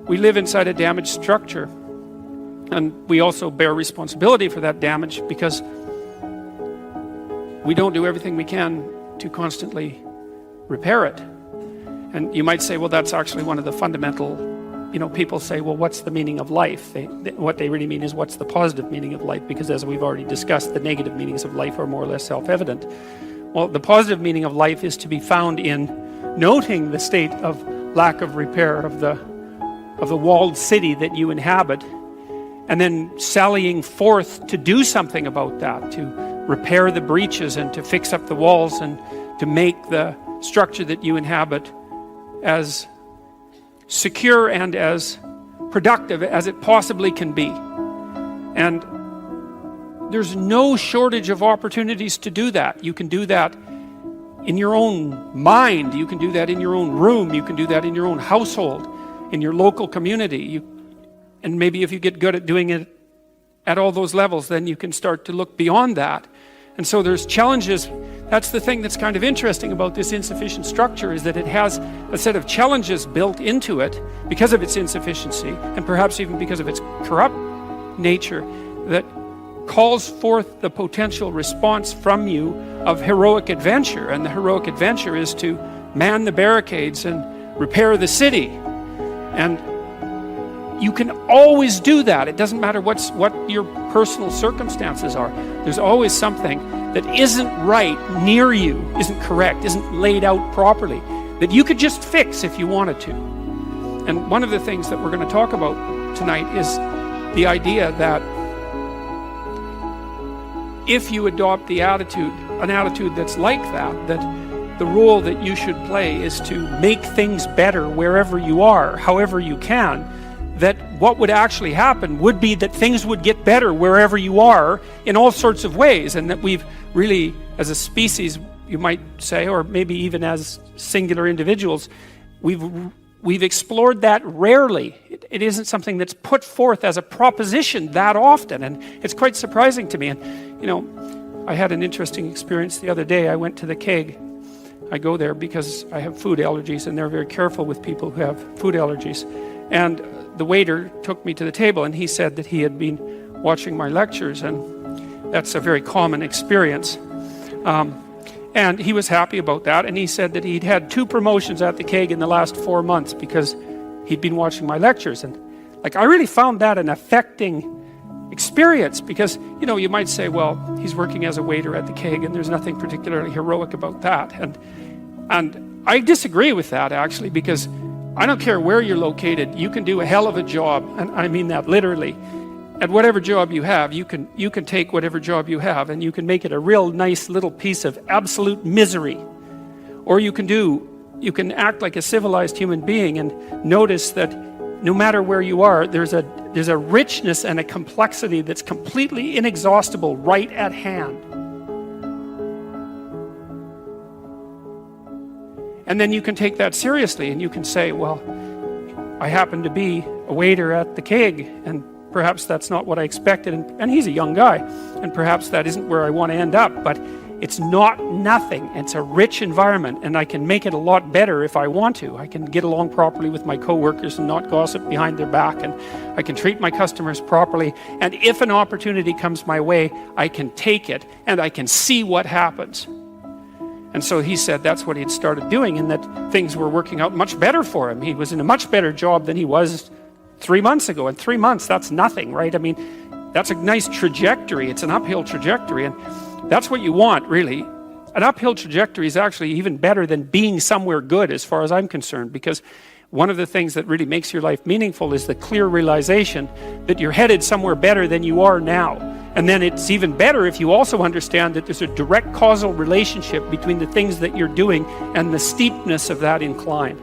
we live inside a damaged structure, and we also bear responsibility for that damage because we don't do everything we can to constantly repair it. And you might say, well, that's actually one of the fundamental, people say, well, what's the meaning of life? What they really mean is, what's the positive meaning of life? Because as we've already discussed, the negative meanings of life are more or less self-evident. Well, the positive meaning of life is to be found in noting the state of lack of repair of the walled city that you inhabit, and then sallying forth to do something about that, to repair the breaches and to fix up the walls and to make the structure that you inhabit as secure and as productive as it possibly can be. And there's no shortage of opportunities to do that. You can do that in your own mind, you can do that in your own room, you can do that in your own household, in your local community. And maybe if you get good at doing it at all those levels, then you can start to look beyond that. And so there's challenges. That's the thing that's kind of interesting about this insufficient structure, is that it has a set of challenges built into it because of its insufficiency, and perhaps even because of its corrupt nature, that calls forth the potential response from you of heroic adventure. And the heroic adventure is to man the barricades and repair the city. And you can always do that. It doesn't matter what your personal circumstances are. There's always something that isn't right near you, isn't correct, isn't laid out properly, that you could just fix if you wanted to. And one of the things that we're going to talk about tonight is the idea that if you adopt an attitude that's like that the role that you should play is to make things better wherever you are, however you can, that what would actually happen would be that things would get better wherever you are in all sorts of ways, and that we've really, as a species, you might say, or maybe even as singular individuals, we've explored that rarely. It isn't something that's put forth as a proposition that often, and it's quite surprising to me. And I had an interesting experience the other day. I went to the keg. I go there because I have food allergies, and they're very careful with people who have food allergies. And the waiter took me to the table, and he said that he had been watching my lectures, and that's a very common experience. And he was happy about that, and he said that he'd had 2 promotions at the keg in the last 4 months because he'd been watching my lectures. And I really found that an affecting experience, because you might say, well, he's working as a waiter at the keg and there's nothing particularly heroic about that. And I disagree with that, actually, because I don't care where you're located, you can do a hell of a job, and I mean that literally. At whatever job you have, you can take whatever job you have and you can make it a real nice little piece of absolute misery. Or you can act like a civilized human being and notice that no matter where you are, there's a richness and a complexity that's completely inexhaustible right at hand. And then you can take that seriously, and you can say, well, I happen to be a waiter at the keg, and perhaps that's not what I expected, and he's a young guy, and perhaps that isn't where I want to end up, but it's not nothing. It's a rich environment, and I can make it a lot better if I want to. I can get along properly with my coworkers and not gossip behind their back, and I can treat my customers properly, and if an opportunity comes my way, I can take it, and I can see what happens. And so he said that's what he had started doing, and that things were working out much better for him. He was in a much better job than he was 3 months ago. And 3 months, that's nothing, right? I mean, that's a nice trajectory. It's an uphill trajectory, and that's what you want, really. An uphill trajectory is actually even better than being somewhere good, as far as I'm concerned, because one of the things that really makes your life meaningful is the clear realization that you're headed somewhere better than you are now. And then it's even better if you also understand that there's a direct causal relationship between the things that you're doing and the steepness of that incline.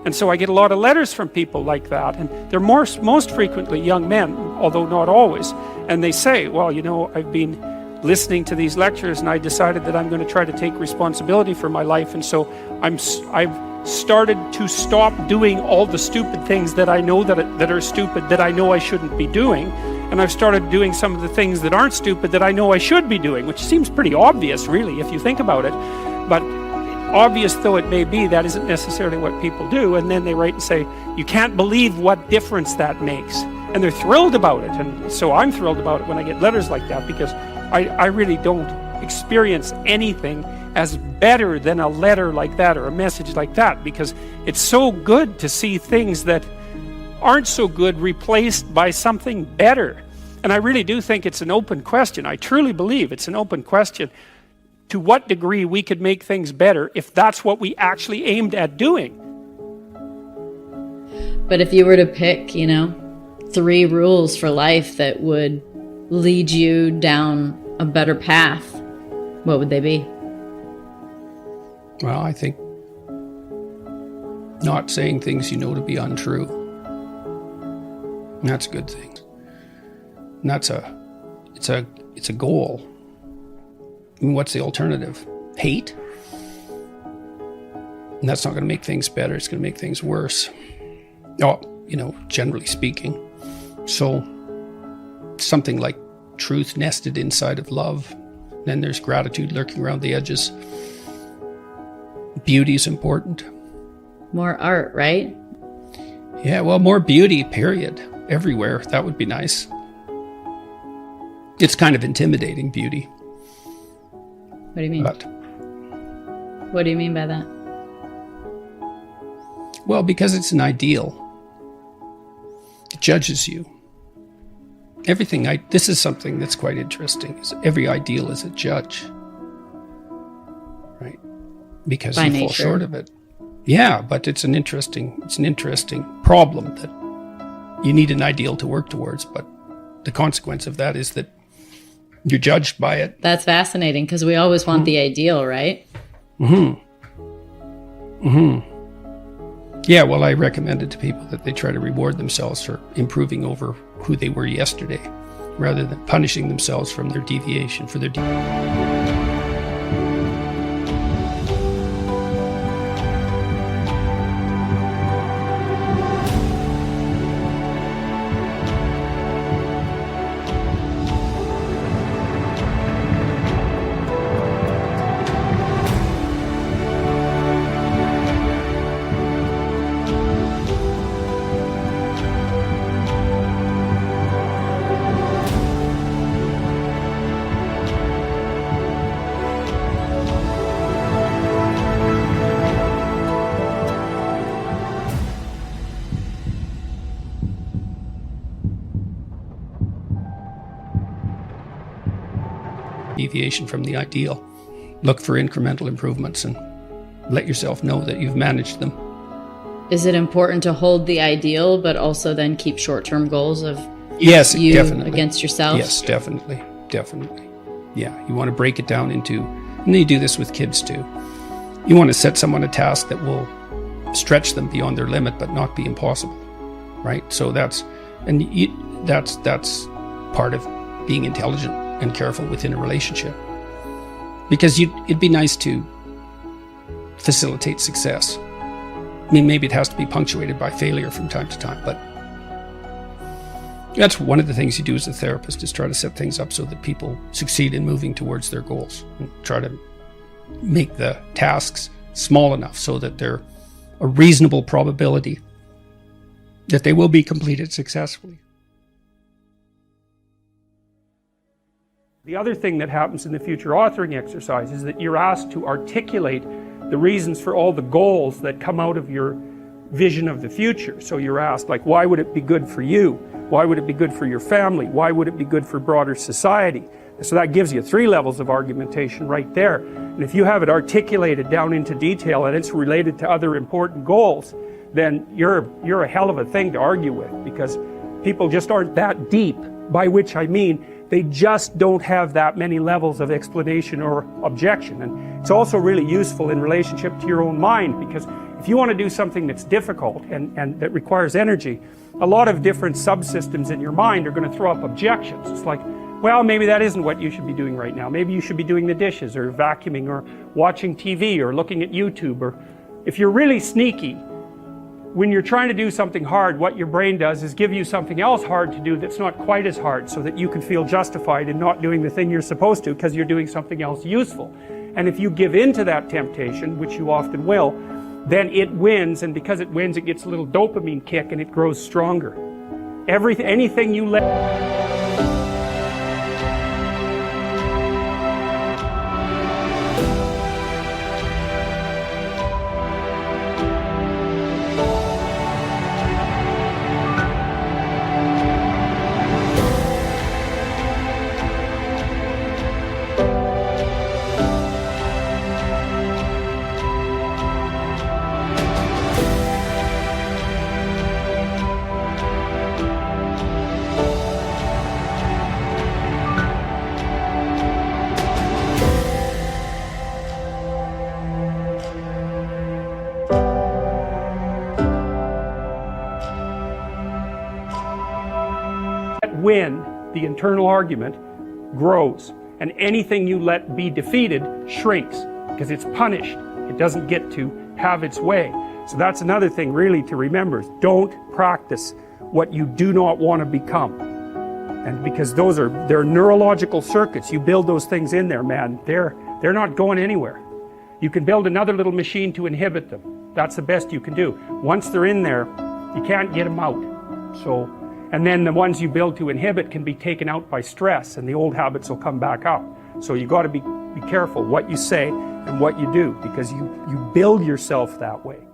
And so I get a lot of letters from people like that, and they're most frequently young men, although not always. And they say, well, I've been listening to these lectures, and I decided that I'm going to try to take responsibility for my life, and so I've started to stop doing all the stupid things that I know that are stupid, that I know I shouldn't be doing. And I've started doing some of the things that aren't stupid that I know I should be doing, which seems pretty obvious, really, if you think about it. But obvious though it may be, that isn't necessarily what people do. And then they write and say, you can't believe what difference that makes. And they're thrilled about it. And so I'm thrilled about it when I get letters like that, because I really don't experience anything as better than a letter like that or a message like that, because it's so good to see things that aren't so good replaced by something better. And I really do think it's an open question. I truly believe it's an open question to what degree we could make things better if that's what we actually aimed at doing. But if you were to pick, 3 rules for life that would lead you down a better path, what would they be? Well, I think not saying things you know to be untrue. And that's a good thing. And it's a goal. I mean, what's the alternative? Hate? And that's not going to make things better. It's going to make things worse. Oh, generally speaking. So something like truth nested inside of love. Then there's gratitude lurking around the edges. Beauty is important. More art, right? Yeah, well, more beauty, period. Everywhere. That would be nice. It's kind of intimidating, beauty. What do you mean? But, what do you mean by that? well, because it's an ideal. It judges you. This is something that's quite interesting. Is every ideal is a judge. Right? Because you fall short of it. Yeah, but it's an interesting problem that you need an ideal to work towards, but the consequence of that is that you're judged by it. That's fascinating, because we always want the ideal, right? Yeah, well, I recommend it to people that they try to reward themselves for improving over who they were yesterday, rather than punishing themselves from their deviation, for their deviation from the ideal. Look for incremental improvements and let yourself know that you've managed them. Is it important to hold the ideal, but also then keep short-term goals of you definitely. Against yourself? Yes, definitely. Yeah, you want to break it down into, and you do this with kids too. You want to set someone a task that will stretch them beyond their limit, but not be impossible, right? So that's part of being intelligent and careful within a relationship, because it'd be nice to facilitate success. I mean, maybe it has to be punctuated by failure from time to time, but that's one of the things you do as a therapist, is try to set things up so that people succeed in moving towards their goals, and try to make the tasks small enough so that they're a reasonable probability that they will be completed successfully. The other thing that happens in the future authoring exercise is that you're asked to articulate the reasons for all the goals that come out of your vision of the future. So you're asked, like, why would it be good for you? Why would it be good for your family? Why would it be good for broader society? So that gives you 3 levels of argumentation right there. And if you have it articulated down into detail and it's related to other important goals, then you're a hell of a thing to argue with, because people just aren't that deep, by which I mean they just don't have that many levels of explanation or objection. And it's also really useful in relationship to your own mind, because if you want to do something that's difficult and that requires energy, a lot of different subsystems in your mind are going to throw up objections. It's like, well, maybe that isn't what you should be doing right now. Maybe you should be doing the dishes, or vacuuming, or watching TV, or looking at YouTube. Or if you're really sneaky, when you're trying to do something hard, what your brain does is give you something else hard to do that's not quite as hard, so that you can feel justified in not doing the thing you're supposed to, because you're doing something else useful. And if you give in to that temptation, which you often will, then it wins, and because it wins, it gets a little dopamine kick and it grows stronger. Anything you let... win, the internal argument grows, and anything you let be defeated shrinks because it's punished. It doesn't get to have its way. So that's another thing really to remember. Don't practice what you do not want to become. And because they're neurological circuits, you build those things in there, man, they're not going anywhere. You can build another little machine to inhibit them. That's the best you can do. Once they're in there, you can't get them out. So, and then the ones you build to inhibit can be taken out by stress, and the old habits will come back up. So you got to be careful what you say and what you do, because you build yourself that way.